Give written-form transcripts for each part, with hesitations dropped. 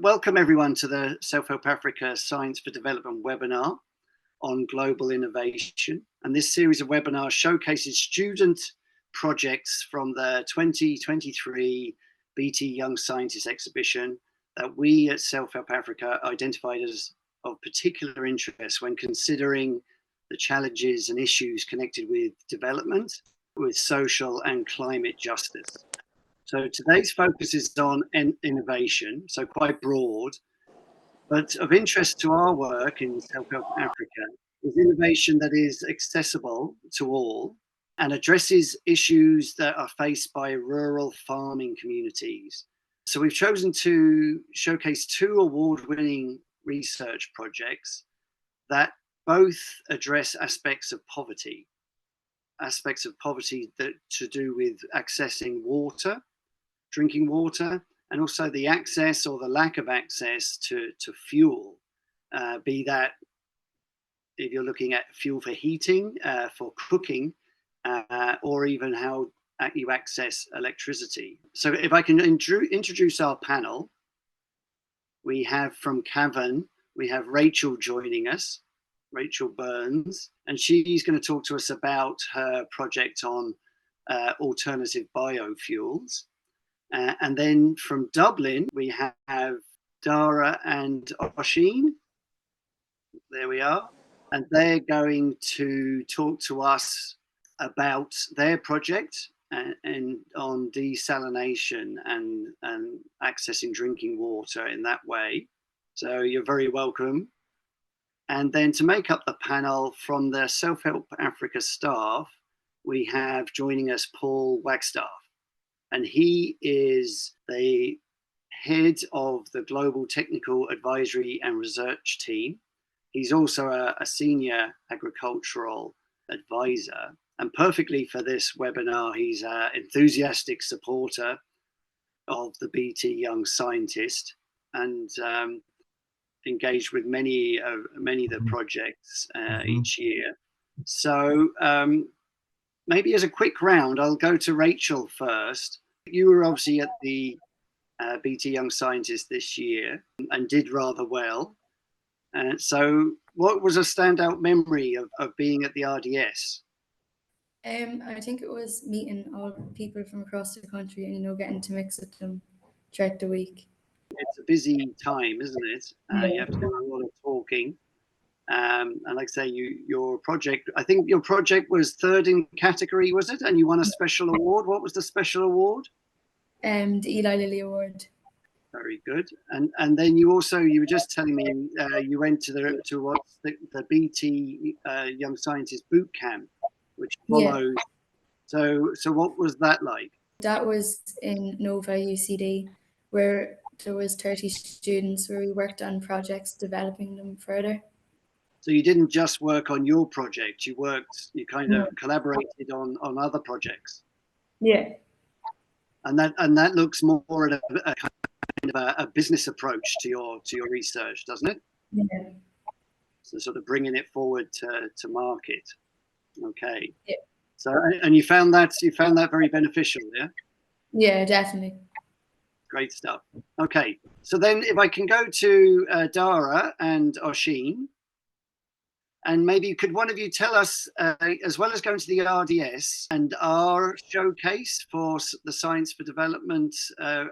Welcome everyone to the Self-Help Africa Science for Development webinar on global innovation. And this series of webinars showcases student projects from the 2023 BT Young Scientist exhibition that we at Self-Help Africa identified as of particular interest when considering the challenges and issues connected with development, with social and climate justice. So today's focus is on innovation, so quite broad, but of interest to our work in Self-Help Africa is innovation that is accessible to all and addresses issues that are faced by rural farming communities. So we've chosen to showcase two award-winning research projects that both address aspects of poverty that to do with accessing water, drinking water, and also the access or the lack of access to fuel, be that if you're looking at fuel for heating, for cooking, or even how you access electricity. So if I can introduce our panel, we have from Cavan, we have Rachel joining us, Rachel Burns, and she's going to talk to us about her project on alternative biofuels. And then from Dublin, we have Darragh and Oisin. There we are. And they're going to talk to us about their project and on desalination and accessing drinking water in that way. So you're very welcome. And then to make up the panel from the Self-Help Africa staff, we have joining us Paul Wagstaff. And he is the head of the Global Technical Advisory and Research Team. He's also a senior agricultural advisor. And perfectly for this webinar, he's an enthusiastic supporter of the BT Young Scientist and engaged with many of the projects each year. So maybe as a quick round, I'll go to Rachel first. You were obviously at the BT Young Scientist this year and did rather well. So what was a standout memory of being at the RDS? I think it was meeting all people from across the country and, getting to mix with them throughout the week. It's a busy time, isn't it? You have to do a lot of talking. And like I say, your project, I think your project was third in category, was it? And you won a special award. What was the special award? The Eli Lilly Award. Very good. And then you were just telling me you went to the BT Young Scientist Boot Camp, which follows. Yeah. So what was that like? That was in Nova UCD, where there was 30 students where we worked on projects, developing them further. So you didn't just work on your project, you kind of collaborated on other projects. Yeah. And that looks more at a kind of a business approach to your research, doesn't it? Yeah. So sort of bringing it forward to market. Okay. Yeah. So and you found that very beneficial, yeah? Yeah, definitely. Great stuff. Okay. So then if I can go to Darragh and Oisin, and maybe could one of you tell us, as well as going to the RDS and our showcase for the Science for Development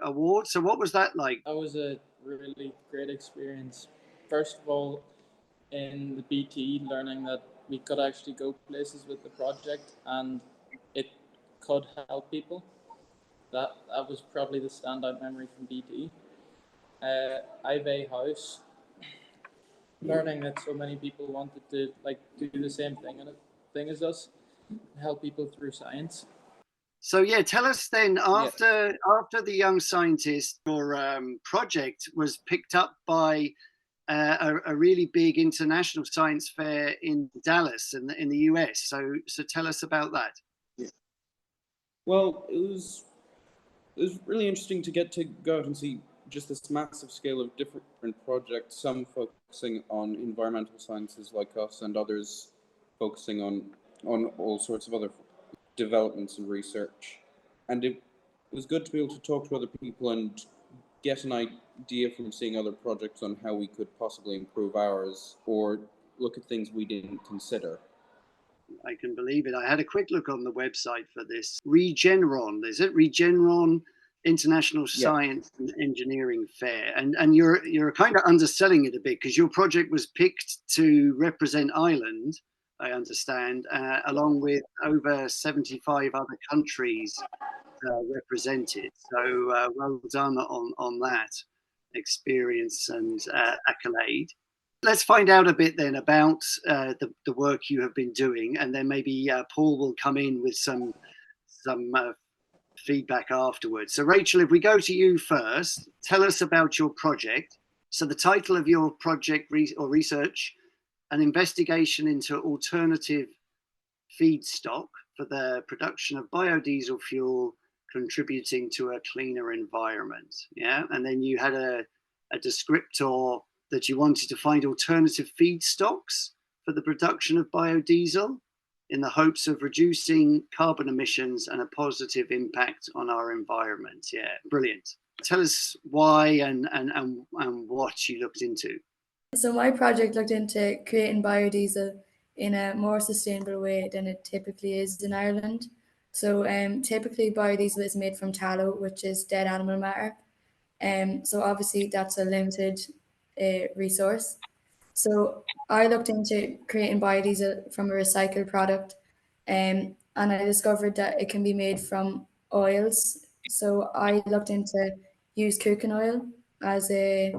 Award. So what was that like? That was a really great experience. First of all, in the BT, learning that we could actually go places with the project and it could help people. That was probably the standout memory from BT. Ivy House, learning that so many people wanted to do the same thing as us, help people through science. So yeah, tell us then, after the Young Scientist, your project was picked up by a really big international science fair in Dallas in the US. So tell us about that. Yeah. Well, it was really interesting to get to go out and see just this massive scale of different projects, some focusing on environmental sciences like us and others focusing on all sorts of other developments and research. And it was good to be able to talk to other people and get idea from seeing other projects on how we could possibly improve ours or look at things we didn't consider? I can believe it. I had a quick look on the website for this. Regeneron, is it? Regeneron International Science and Engineering Fair. And you're kind of underselling it a bit, because your project was picked to represent Ireland, I understand, along with over 75 other countries represented. So well done on that experience and accolade. Let's find out a bit then about the work you have been doing, and then maybe Paul will come in with some feedback afterwards. So Rachel, if we go to you first, tell us about your project. So the title of your project or research, an investigation into alternative feedstock for the production of biodiesel fuel contributing to a cleaner environment. Yeah, and then you had a descriptor that you wanted to find alternative feedstocks for the production of biodiesel in the hopes of reducing carbon emissions and a positive impact on our environment. Yeah, brilliant. Tell us why and what you looked into. So my project looked into creating biodiesel in a more sustainable way than it typically is in Ireland. So typically biodiesel is made from tallow, which is dead animal matter. So obviously that's a limited resource. So I looked into creating biodiesel from a recycled product, and I discovered that it can be made from oils. So I looked into used cooking oil as a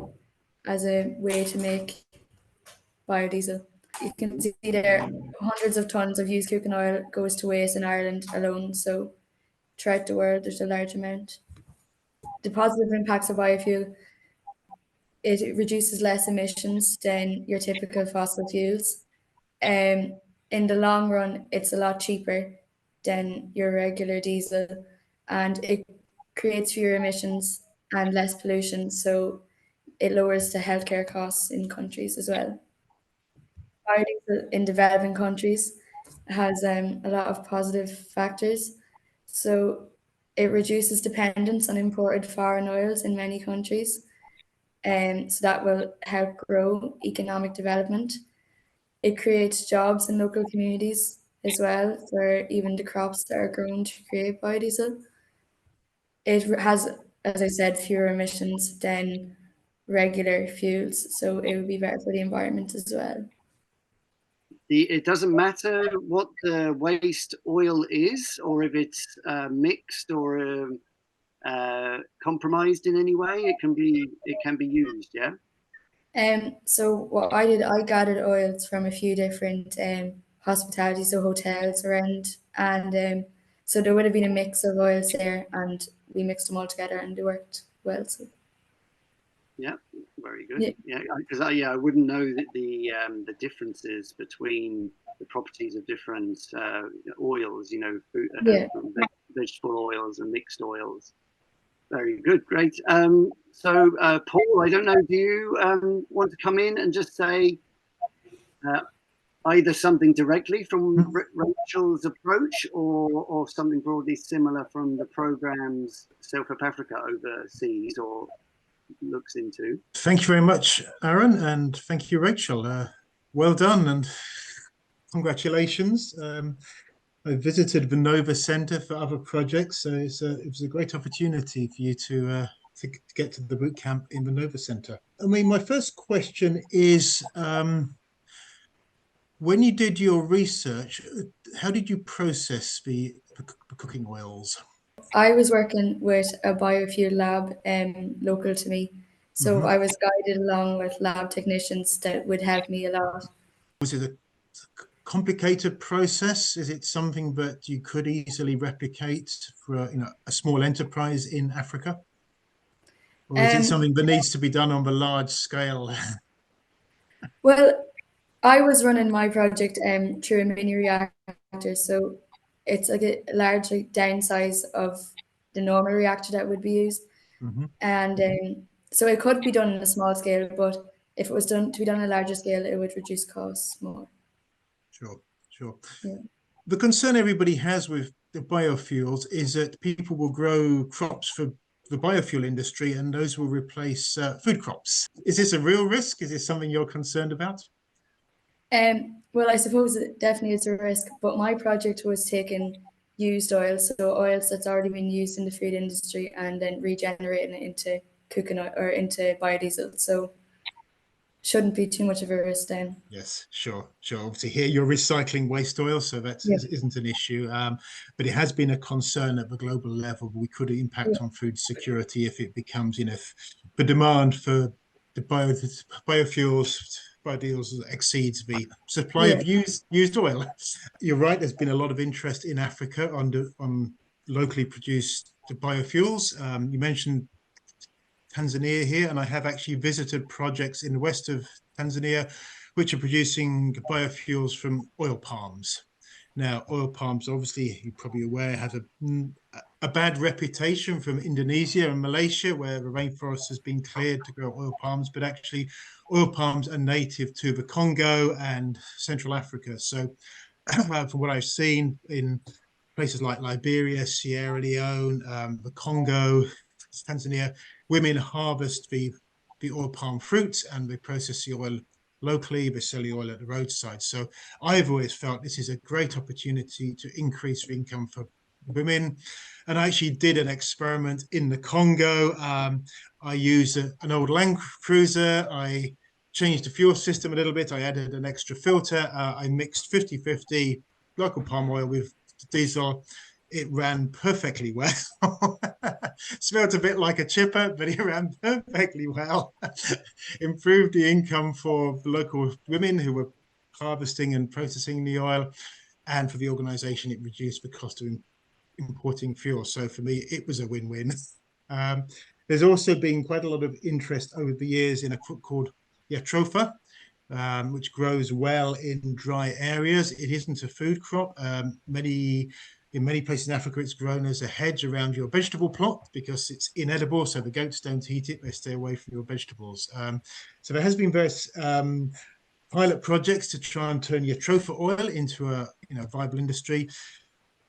way to make biodiesel. You can see there hundreds of tons of used cooking oil goes to waste in Ireland alone. So throughout the world, there's a large amount. The positive impacts of biofuel: it reduces less emissions than your typical fossil fuels. In the long run, it's a lot cheaper than your regular diesel, and it creates fewer emissions and less pollution. So it lowers the healthcare costs in countries as well. Biodiesel in developing countries has a lot of positive factors. So it reduces dependence on imported foreign oils in many countries. So that will help grow economic development. It creates jobs in local communities as well, for even the crops that are grown to create biodiesel. It has, as I said, fewer emissions than regular fuels, so it would be better for the environment as well. It doesn't matter what the waste oil is, or if it's mixed or compromised in any way. It can be used. Yeah. So what I did, I gathered oils from a few different hospitality, so hotels around, and so there would have been a mix of oils there, and we mixed them all together, and they worked well. So yeah, very good. Yeah, because I wouldn't know that the differences between the properties of different oils. You know, food, vegetable oils and mixed oils. Very good, great. So Paul, I don't know, do you want to come in and just say either something directly from Rachel's approach, or something broadly similar from the program's South of Africa overseas or looks into? Thank you very much, Aaron, and thank you, Rachel. Well done and congratulations. I visited the Nova Centre for other projects, so it was a great opportunity for you to get to the boot camp in the Nova Centre. I mean, my first question is, when you did your research, how did you process the cooking oils? I was working with a biofuel lab local to me, so I was guided along with lab technicians that would help me a lot. Was it a complicated process? Is it something that you could easily replicate for a small enterprise in Africa, or is it something that needs to be done on the large scale? Well, I was running my project through a mini reactor, so it's like a large downsize of the normal reactor that would be used, and so it could be done on a small scale, but if it was to be done on a larger scale, it would reduce costs more. Sure. Yeah. The concern everybody has with the biofuels is that people will grow crops for the biofuel industry, and those will replace food crops. Is this a real risk? Is this something you're concerned about? Well, I suppose it definitely is a risk, but my project was taking used oil, so oils that's already been used in the food industry, and then regenerating it into cooking oil or into biodiesel. So shouldn't be too much of a risk then. Yes, sure. Obviously, here you're recycling waste oil, so that isn't an issue. But it has been a concern at the global level. We could impact on food security if it becomes, if the demand for the biofuels, biodiesel exceeds the supply of used oil. You're right. There's been a lot of interest in Africa on locally produced biofuels. You mentioned Tanzania here, and I have actually visited projects in the west of Tanzania which are producing biofuels from oil palms. Now, oil palms, obviously, you're probably aware, have a bad reputation from Indonesia and Malaysia, where the rainforest has been cleared to grow oil palms, but actually oil palms are native to the Congo and Central Africa. So from what I've seen in places like Liberia, Sierra Leone, the Congo, Tanzania, women harvest the oil palm fruit and they process the oil locally. They sell the oil at the roadside. So I've always felt this is a great opportunity to increase the income for women. And I actually did an experiment in the Congo. I used an old Land Cruiser. I changed the fuel system a little bit. I added an extra filter. I mixed 50-50 local palm oil with diesel. It ran perfectly well. Smelled a bit like a chipper, but it ran perfectly well. Improved the income for the local women who were harvesting and processing the oil. And for the organization, it reduced the cost of importing fuel. So for me, it was a win-win. There's also been quite a lot of interest over the years in a crop called Jatropha, which grows well in dry areas. It isn't a food crop. In many places in Africa, it's grown as a hedge around your vegetable plot because it's inedible, so the goats don't eat it. They stay away from your vegetables. So there has been various pilot projects to try and turn Jatropha oil into a viable industry.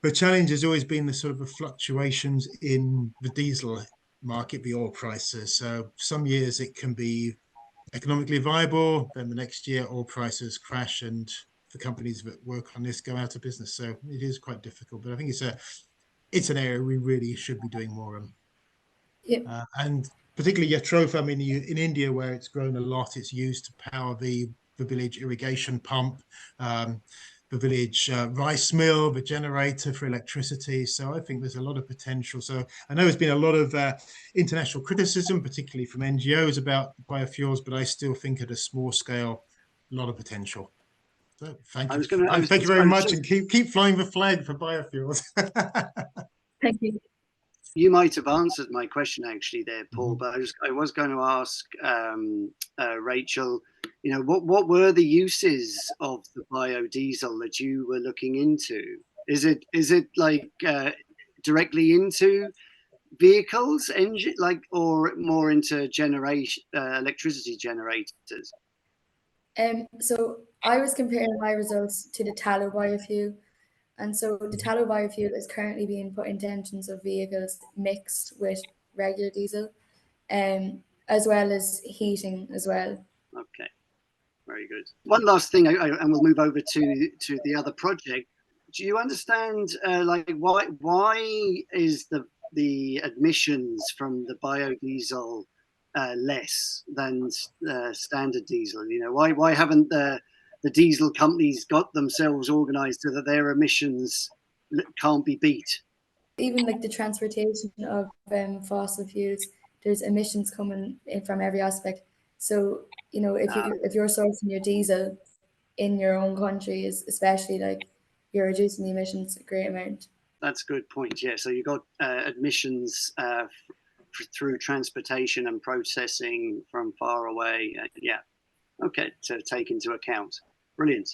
The challenge has always been the sort of the fluctuations in the diesel market, the oil prices. So some years it can be economically viable, then the next year oil prices crash and the companies that work on this go out of business. So it is quite difficult, but I think it's an area we really should be doing more on. Yep. And particularly Jatropha, I mean, in India where it's grown a lot, it's used to power the village irrigation pump, the village rice mill, the generator for electricity. So I think there's a lot of potential. So I know there's been a lot of international criticism, particularly from NGOs about biofuels, but I still think at a small scale, a lot of potential. So thank you. Thank you very much, and keep flying the flag for biofuels. Thank you. You might have answered my question actually there, Paul, but I was going to ask Rachel, what were the uses of the biodiesel that you were looking into? Is it like directly into vehicles, engine, or more into electricity generators? So I was comparing my results to the tallow biofuel. And so the tallow biofuel is currently being put into engines of vehicles mixed with regular diesel, as well as heating as well. Okay, very good. One last thing, and we'll move over to the other project. Do you understand, why is the emissions from the biodiesel less than standard diesel? Why haven't the diesel companies got themselves organized so that their emissions can't be beat? Even like the transportation of fossil fuels, there's emissions coming in from every aspect. So if you're sourcing your diesel in your own country, is especially you're reducing the emissions a great amount. That's a good point. Yeah, so you got emissions through transportation and processing from far away. Yeah, okay, to take into account. Brilliant.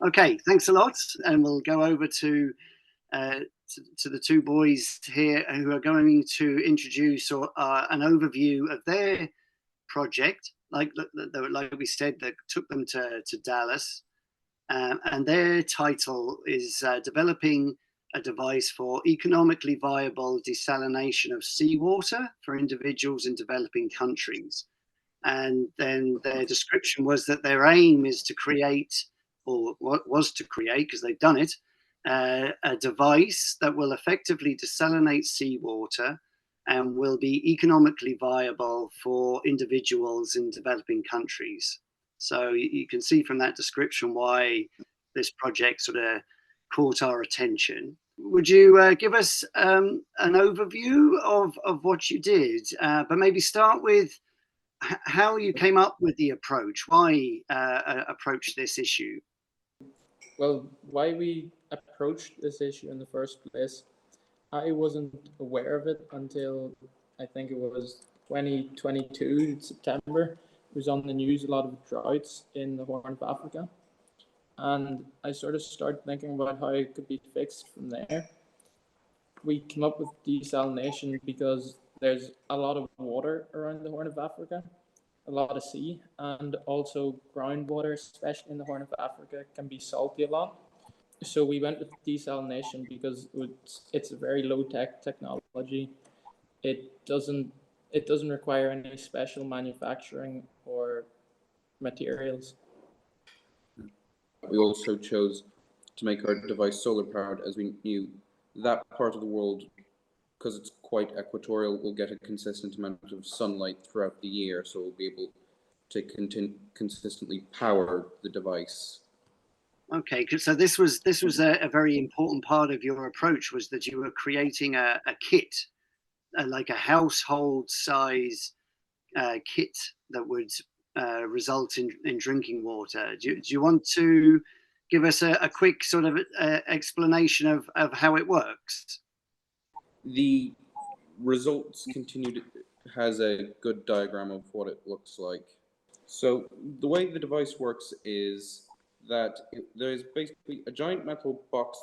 Okay, thanks a lot, and we'll go over to the two boys here who are going to introduce an overview of their project, like we said, that took them to Dallas, and their title is developing a device for economically viable desalination of seawater for individuals in developing countries. And then their description was that their aim is to create, or what was to create, because they've done it, a device that will effectively desalinate seawater and will be economically viable for individuals in developing countries. So you can see from that description why this project sort of caught our attention. Would you give us an overview of what you did, but maybe start with how you came up with the approach, why approach this issue? Well, why we approached this issue in the first place, I wasn't aware of it until I think it was 2022, September. It was on the news, a lot of droughts in the Horn of Africa. And I sort of started thinking about how it could be fixed from there. We came up with desalination because there's a lot of water around the Horn of Africa, a lot of sea, and also groundwater, especially in the Horn of Africa, can be salty a lot. So we went with desalination because it's a very low-tech technology. It doesn't require any special manufacturing or materials. We also chose to make our device solar powered, as we knew that part of the world, because it's quite equatorial, will get a consistent amount of sunlight throughout the year, so we'll be able to consistently power the device. Okay, so this was a very important part of your approach, was that you were creating a kit, like a household size kit that would result in drinking water. Do you want to give us a quick sort of explanation of how it works? The results has a good diagram of what it looks like. So the way the device works is that there's basically a giant metal box,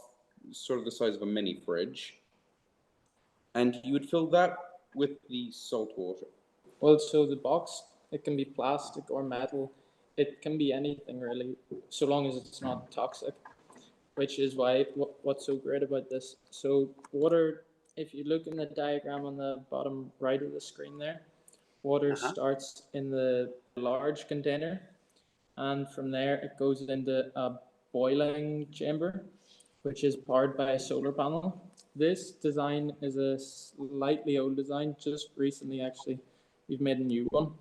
sort of the size of a mini fridge, and you would fill that with the salt water. Well, so the box, it can be plastic or metal. It can be anything really, so long as it's not toxic, which is why what's so great about this. So water, if you look in the diagram on the bottom right of the screen there, water starts in the large container, and from there it goes into a boiling chamber, which is powered by a solar panel. This design is a slightly old design. Just recently, actually, we've made a new one.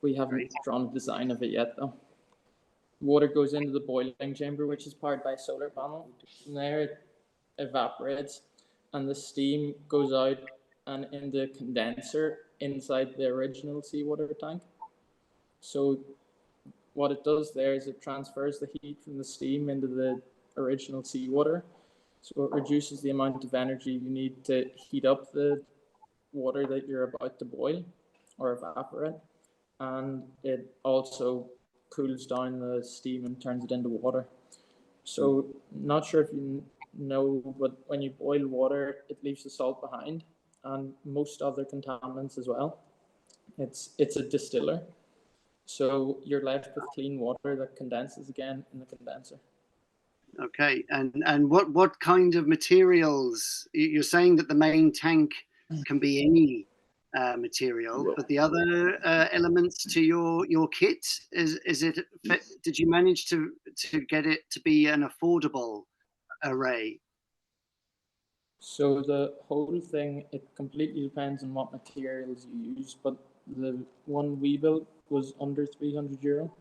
We haven't drawn a design of it yet, though. Water goes into the boiling chamber, which is powered by a solar panel. From there, it evaporates, and the steam goes out and in the condenser inside the original seawater tank. So what it does there is it transfers the heat from the steam into the original seawater. So it reduces the amount of energy you need to heat up the water that you're about to boil or evaporate. And it also cools down the steam and turns it into water. So not sure if you know, but when you boil water, it leaves the salt behind and most other contaminants as well. It's a distiller. So you're left with clean water that condenses again in the condenser. Okay, and what kind of materials? You're saying that the main tank can be any material, but the other elements to your kit, is it? Did you manage to get it to be an affordable array? So the whole thing, it completely depends on what materials you use, but the one we built was under €300.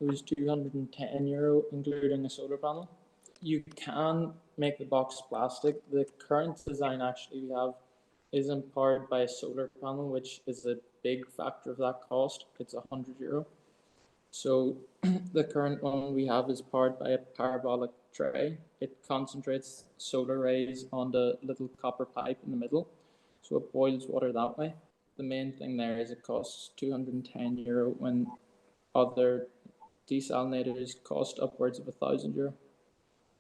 It was €210, including a solar panel. You can make the box plastic. The current design actually we have isn't powered by a solar panel, which is a big factor of that cost. It's €100. So the current one we have is powered by a parabolic tray. It concentrates solar rays on the little copper pipe in the middle, so it boils water that way. The main thing there is it costs €210 when other desalinators cost upwards of €1,000.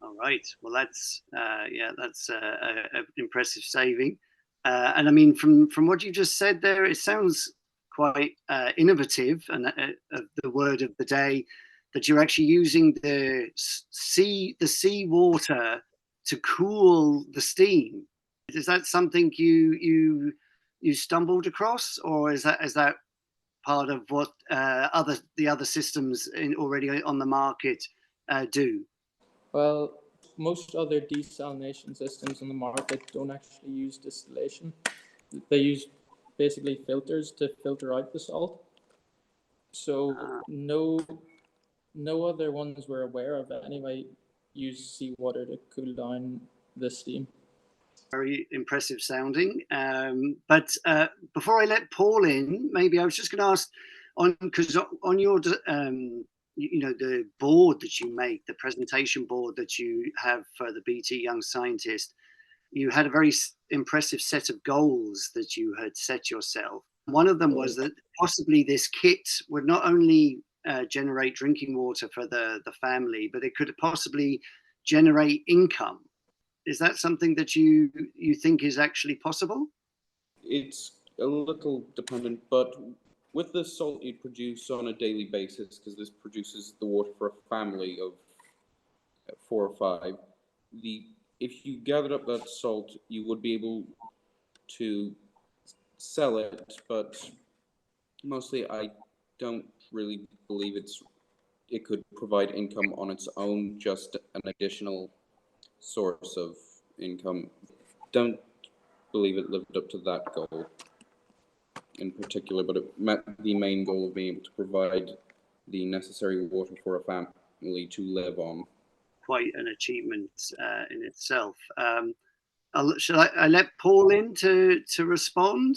All right. Well, that's an impressive saving. And I mean, from what you just said there, it sounds quite innovative, and the word of the day, that you're actually using the sea water to cool the steam. Is that something you stumbled across, or is that part of what the other systems already on the market do? Well, most other desalination systems on the market don't actually use distillation. They use basically filters to filter out the salt. So no other ones we're aware of anyway use seawater to cool down the steam. Very impressive sounding. But before I let Paul in, maybe I was just going to ask, because on your the board that you make, the presentation board that you have for the BT Young Scientist, you had a very impressive set of goals that you had set yourself. One of them was that possibly this kit would not only generate drinking water for the family, but it could possibly generate income. Is that something that you think is actually possible? It's a little dependent, but with the salt you produce on a daily basis, because this produces the water for a family of 4 or 5, if you gathered up that salt, you would be able to sell it, but mostly I don't really believe it could provide income on its own, just an additional source of income. Don't believe it lived up to that goal in particular, but it met the main goal of being able to provide the necessary water for a family to live on. Quite an achievement in itself. Shall I let Paul in to respond?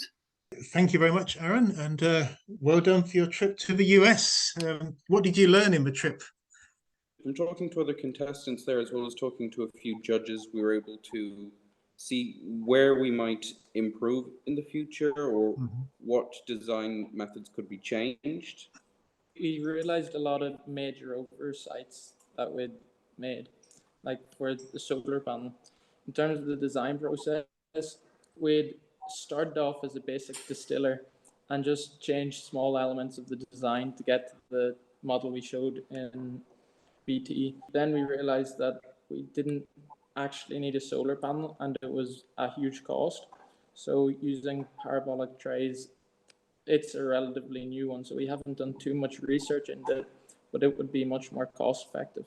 Thank you very much, Aaron, and well done for your trip to the US. What did you learn in the trip? From talking to other contestants there, as well as talking to a few judges, we were able to see where we might improve in the future, or what design methods could be changed. We realized a lot of major oversights that we'd made, like for the solar panel. In terms of the design process, we'd started off as a basic distiller and just changed small elements of the design to get to the model we showed in BT. Then we realized that we didn't actually need a solar panel, and it was a huge cost. So using parabolic trays, it's a relatively new one, so we haven't done too much research into it, but it would be much more cost effective.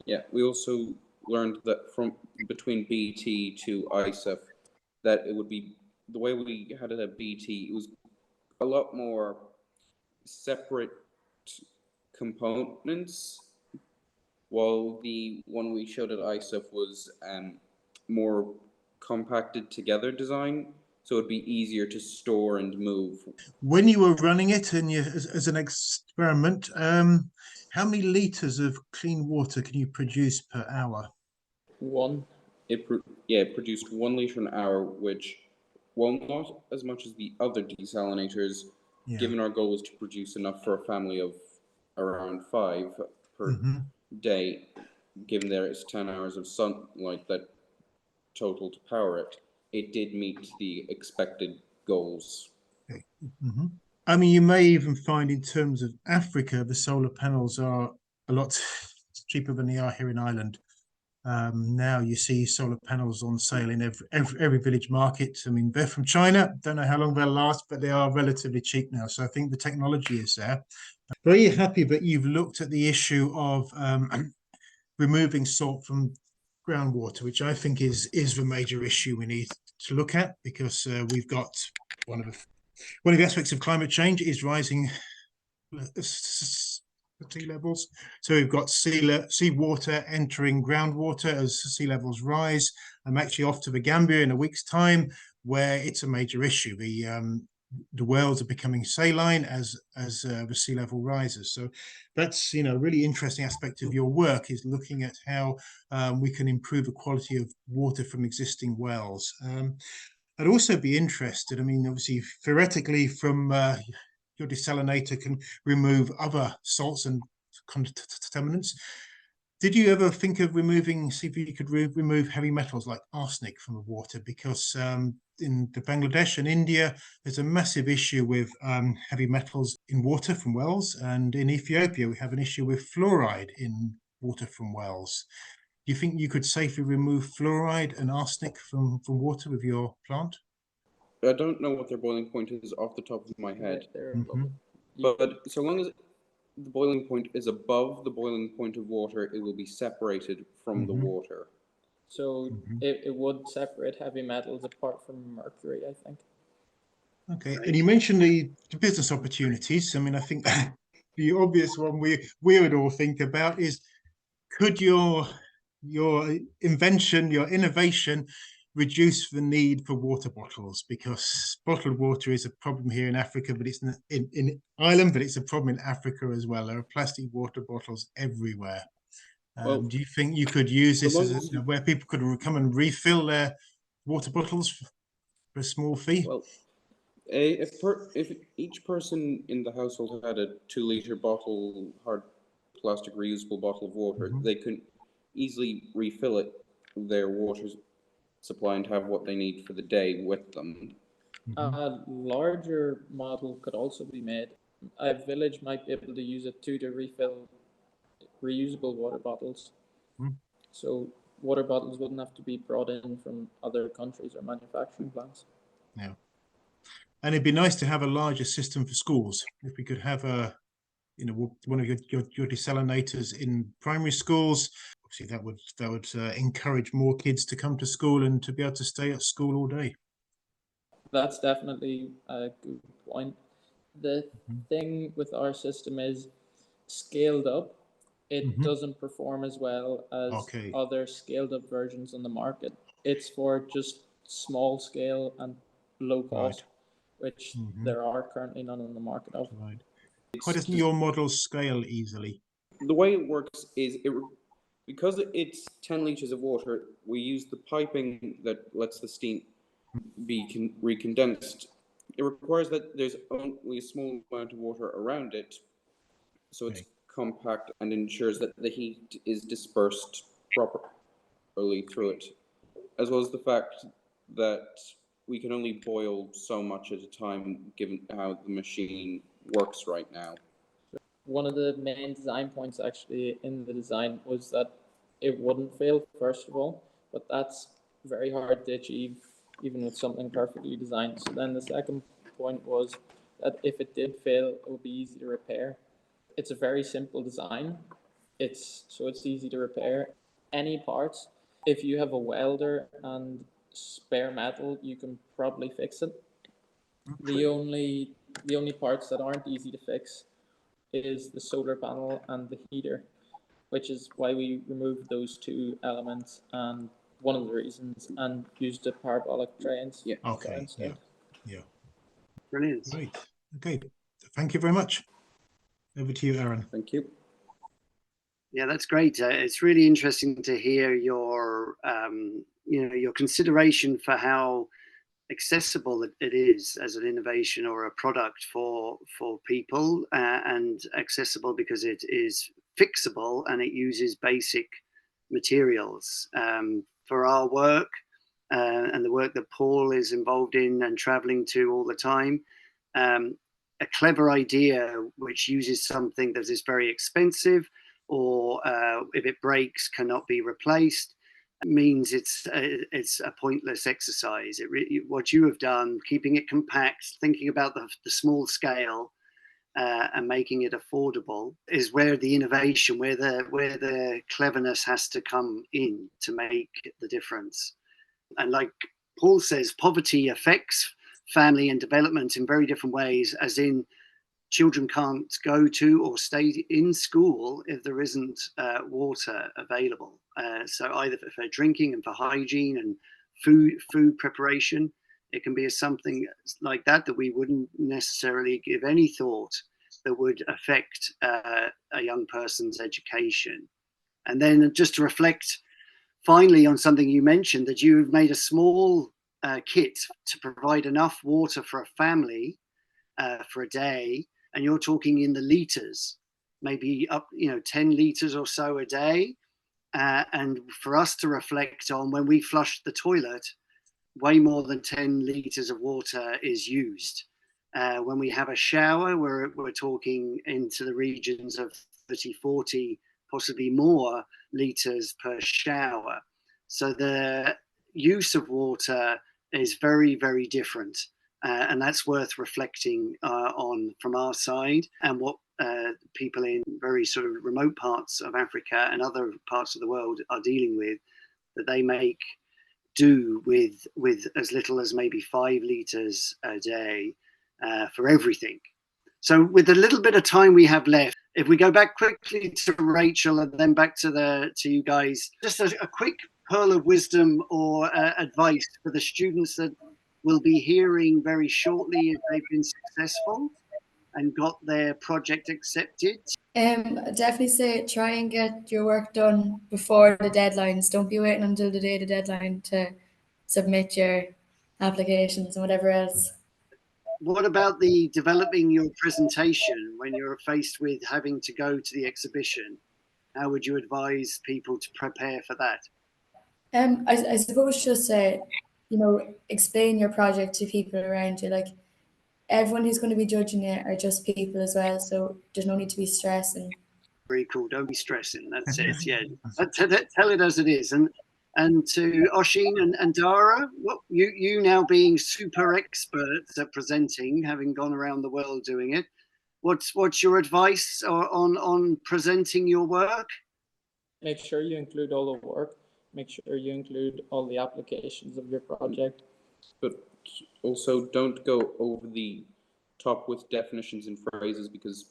Yeah, we also learned that from between BT to ISEF, that it would be the way we had it at BT, it was a lot more separate components, while the one we showed at ISEF was more compacted together design, so it'd be easier to store and move. When you were running it and as an experiment, how many litres of clean water can you produce per hour? 1. It produced 1 litre an hour, which, while not as much as the other desalinators, given our goal was to produce enough for a family of around 5 per day, given there is 10 hours of sunlight that total to power it, it did meet the expected goals. Okay. I mean, you may even find in terms of Africa, the solar panels are a lot cheaper than they are here in Ireland. Now you see solar panels on sale in every village market. I mean, they're from China. Don't know how long they'll last, but they are relatively cheap now. So I think the technology is there. Very happy that you've looked at the issue of removing salt from groundwater, which I think is the major issue we need to look at, because we've got one of the aspects of climate change is rising sea levels. So we've got seawater entering groundwater as sea levels rise. I'm actually off to the Gambia in a week's time, where it's a major issue. The whales are becoming saline as the sea level rises. So that's a really interesting aspect of your work, is looking at how we can improve the quality of water from existing wells. I'd also be interested, I mean, obviously, theoretically, from your desalinator can remove other salts and contaminants. Did you ever think of see if you could remove heavy metals like arsenic from the water? Because in Bangladesh and India, there's a massive issue with heavy metals in water from wells. And in Ethiopia, we have an issue with fluoride in water from wells. Do you think you could safely remove fluoride and arsenic from water with your plant? I don't know what their boiling point is off the top of my head, Mhm. but so long as the boiling point is above the boiling point of water, it will be separated from the Mhm. water. So Mhm. it would separate heavy metals apart from mercury, I think. Okay, Right. and you mentioned the business opportunities. I mean, I think the obvious one we would all think about is, could your invention, your innovation, reduce the need for water bottles? Because bottled water is a problem here in Africa, but it's in Ireland, but it's a problem in Africa as well. There are plastic water bottles everywhere. Well, Do you think you could use so this as long as where people could come and refill their water bottles for a small fee? well, if each person in the household had a 2 liter bottle, hard plastic reusable bottle of water, Mhm. they could easily refill their water supply and have what they need for the day with them. Mhm. A larger model could also be made. A village might be able to use it too to refill reusable water bottles. Mhm. So water bottles wouldn't have to be brought in from other countries or manufacturing plants. Yeah. And it'd be nice to have a larger system for schools. If we could have one of your desalinators in primary schools, obviously that would encourage more kids to come to school and to be able to stay at school all day. That's definitely a good point. The Mhm. thing with our system is scaled up, it Mhm. doesn't perform as well as Okay. other scaled up versions on the market. It's for just small scale and low cost, which Mhm. there are currently none on the market of. Right. It's Why doesn't just, your model scale easily? the way it works is because it's 10 liters of water, we use the piping that lets the steam be recondensed. It requires that there's only a small amount of water around it, so it's Okay. compact and ensures that the heat is dispersed properly through it, as well as the fact that we can only boil so much at a time given how the machine works right now. One of the main design points actually in the design was that it wouldn't fail, first of all, but that's very hard to achieve even with something perfectly designed. So then the second point was that if it did fail, it would be easy to repair. It's a very simple design. It's easy to repair. Any parts, if you have a welder and spare metal, you can probably fix it. The only parts that aren't easy to fix is the solar panel and the heater, which is why we removed those two elements and one of the reasons and used a parabolic tray instead. Yeah. Okay. Yeah. Yeah. Brilliant. Great. Okay. Thank you very much. Over to you, Aaron. Thank you. Yeah, that's great. It's really interesting to hear your your consideration for how accessible it is as an innovation or a product for people, and accessible because it is fixable and it uses basic materials. For our work and the work that Paul is involved in and traveling to all the time, a clever idea which uses something that is very expensive, or if it breaks cannot be replaced, means it's a pointless exercise. What you have done, keeping it compact, thinking about the small scale, and making it affordable, is where the innovation, where the cleverness has to come in to make the difference. And like Paul says, poverty affects family and development in very different ways, as in children can't go to or stay in school if there isn't water available. So either for drinking and for hygiene and food preparation, it can be something like that we wouldn't necessarily give any thought that would affect a young person's education. And then just to reflect finally on something you mentioned, that you've made a small kit to provide enough water for a family for a day, and you're talking in the liters, maybe up 10 liters or so a day. And for us to reflect on, when we flush the toilet, way more than 10 liters of water is used. When we have a shower, we're talking into the regions of 30, 40 possibly more litres per shower. So the use of water is very, very different. And that's worth reflecting on from our side, and what people in very sort of remote parts of Africa and other parts of the world are dealing with, that they make do with as little as maybe 5 litres a day for everything. So with the little bit of time we have left, if we go back quickly to Rachel and then back to you guys, just a quick pearl of wisdom or advice for the students that will be hearing very shortly if they've been successful and got their project accepted. Definitely say try and get your work done before the deadlines. Don't be waiting until the day of the deadline to submit your applications and whatever else. What about the developing your presentation when you're faced with having to go to the exhibition? How would you advise people to prepare for that? I suppose just explain your project to people around you. Like, everyone who's going to be judging it are just people as well, so there's no need to be stressing. Very cool. Don't be stressing. That's it. Yeah. Tell it as it is. And to Oisin and Darragh, what you now being super experts at presenting, having gone around the world doing it, what's your advice on presenting your work? Make sure you include all the work. Make sure you include all the applications of your project. But also don't go over the top with definitions and phrases, because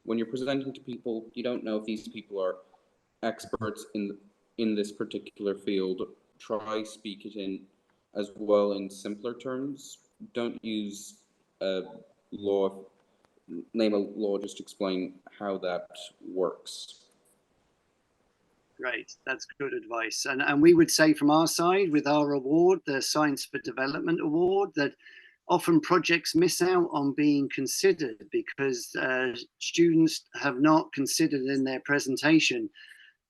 when you're presenting to people, you don't know if these people are experts in this particular field. Try speak it in as well in simpler terms. Don't use name a law, just explain how that works. Great, that's good advice. And we would say from our side, with our award, the Science for Development Award, that often projects miss out on being considered because students have not considered in their presentation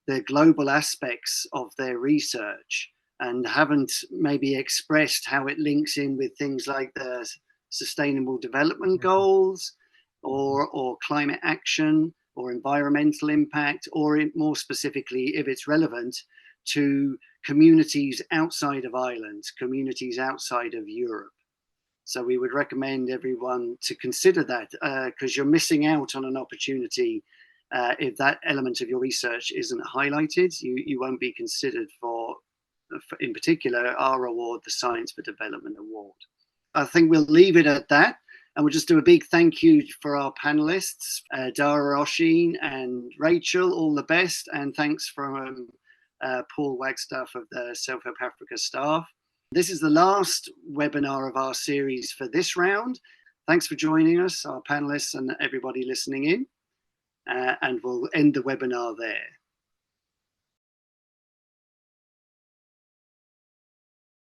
the global aspects of their research, and haven't maybe expressed how it links in with things like the Sustainable Development Goals or climate action or environmental impact, or more specifically, if it's relevant, to communities outside of Ireland, communities outside of Europe. So we would recommend everyone to consider that, because you're missing out on an opportunity. If that element of your research isn't highlighted, you won't be considered for, in particular, our award, the Science for Development Award. I think we'll leave it at that. And we'll just do a big thank you for our panelists, Darragh, Oisin and Rachel, all the best. And thanks from Paul Wagstaff of the Self-Help Africa staff. This is the last webinar of our series for this round. Thanks for joining us, our panelists and everybody listening in. And we'll end the webinar there.